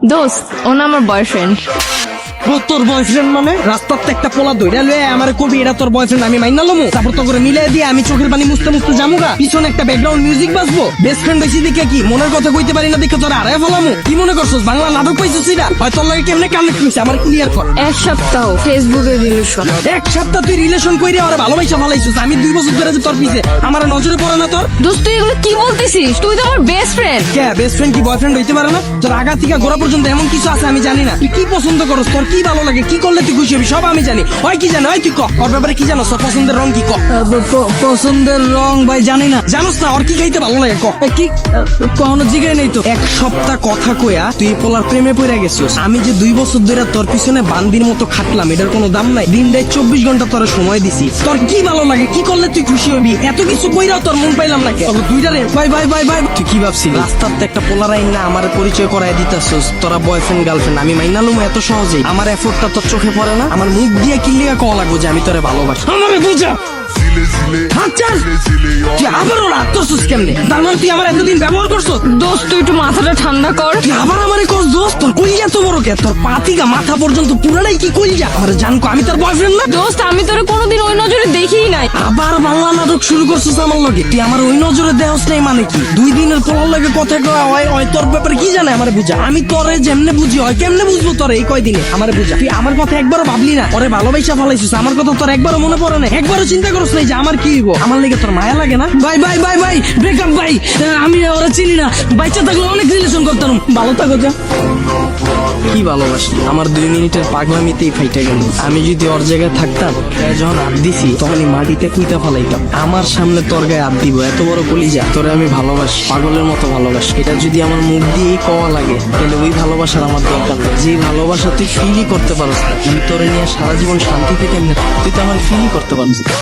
দোস্ত ও না আমার বয়ফ্রেন্ড। তোর বয়ফ্রেন্ড মানে রাস্তাতে একটা পোলা দইরা লয়ে আমার কবি এটা তোর বয়ফ্রেন্ড আমি মাইনা লমু তারপর তো করে মিলাই দিয়ে আমি চোখের পানি মুছতে মুছতে যামুগা পিছনে একটা ব্যাকগ্রাউন্ড মিউজিক বাজবো বেস্ট ফ্রেন্ড হইছি দেখে কি মনের কথা কইতে পারি না দেখে তোর আরে ফেলামু কি মনে করছস বাংলা নাটক পাইছস এটা হয় তোর লাগে কেমনে কানেক্ট হইছে আমার ক্লিয়ার কর। এক সপ্তাহ ফেসবুকে রিলেশন। এক সপ্তাহ তুই রিলেশন কইরে আর ভালোবাসা ফলাইছস আমি 2 বছর ধরে যে তোর পিছে আমার নজরে পড়ে না তোর। দোস্ত তুই এগুলো কি বলতেছিস? তুই তো আমার বেস্ট ফ্রেন্ড। কে বেস্ট ফ্রেন্ড কি বয়ফ্রেন্ড হইতে পারে না? তোর আগা থেকে গোড়া পর্যন্ত এমন কিছু আছে আমি জানি না। তুই কি পছন্দ করস তোর কি ভালো লাগে কি করলে তুই খুশি হবি সব আমি জানি। হয় কি জানো হয় তুই ক ওর ব্যাপারে কি জানো তোর পছন্দের রং কি ক? পছন্দের রং ভাই জানি না। জানোস না ওর কি খাইতে ভালো লাগে ক? কি কখনো জিগাই নাই তো। এক সপ্তাহ কথা কইয়া তুই পোলার প্রেমে পড়ে গেছিস। আমি যে 2 বছর ধরে তোর পিছনে বান্দির মতো খাটলাম এটার কোনো দাম নাই। দিনটায় 24 ঘন্টা তোর সময় দিছি। তোর কি ভালো লাগে কি করলে তুই খুশি হবি এত কিছু কইরাও তোর মন পাইলাম না। দুইটারে বাই বাই বাই বাই তুই কি ভাবছিস রাস্তাতে একটা পোলার আইন না আমার পরিচয় করায় দিতাছস তোরা বয়ফ্রেন্ড গার্লফ্রেন্ড আমি মাইনালুম এত সহজেই আমার এফোর্টটা তোর চোখে পড়ে না? আমার মুখ দিয়ে কি লিগা কওয়া লাগবো যে আমি তোরে ভালোবাসি? আমারে বুঝা তুই আবারও রাগ করছিস কেমনে? তার মানে তুই আমার এতদিন ব্যবহার করছো? দোস্ত তুই একটু মাথাটা ঠান্ডা কর। তুই আবার আমারে কস দোস্ত তোর কইয়া তো বড় কে তোর পাতিগা মাথা পর্যন্ত পুরাটাই কি কইয়া আমার জানকো আমি তোর বয়ফ্রেন্ড না? দোস্ত আমি তোরে কোনোদিন ওই নজরে দেখিই নাই। আবার বাংলা নাটক শুরু করছিস আমার লগে তুই আমার ওই নজরে দেহস নাই মানে কি? 2 দিনের পোলার লগে কথা কওয়া হয় তোর ব্যাপারে কি জানে আমারে বুঝা? আমি তোরে যেমনে বুঝি হয় কেমনে বুঝবো তোরে এই কয়দিনে আমারে বুঝা? তুই আমার কথা একবারও ভাবলি না ওরে ভালোবাসা ফলাইছিস আমার কথা তোর একবারও মনে পড়ে না একবারও চিন্তা করছ নাই যে আমার কি হইব আমার লেগে তোর মায়া লাগে না? Bye bye bye bye breakup ভাই আমি ওরা চিনি না বাচ্চা থাকলে অনেক রিলেশন করতাম ভালো থাকো যা। কি ভালোবাসি আমার 2 মিনিটের পাগলামিতেই ফাইটা গেল। আমি যদি ওর জায়গায় থাকতাম যখন হাত দিছি তখনই মাটিতে কুইতা ফলাইতাম। আমার সামনে তোর গায়ে হাত দিব এত বড় কলিজা তোরে আমি ভালোবাসি পাগলের মতো ভালোবাসি। এটা যদি আমার মুখ দিয়েই কওয়া লাগে তাহলে ওই ভালোবাসার আমার দরকার নেই। যে ভালোবাসা তুই ফিলই করতে পারস না আমি তোরে নিয়ে সারা জীবন শান্তিতে কেমনে তুই তো আমার ফিলই করতে পারছিস।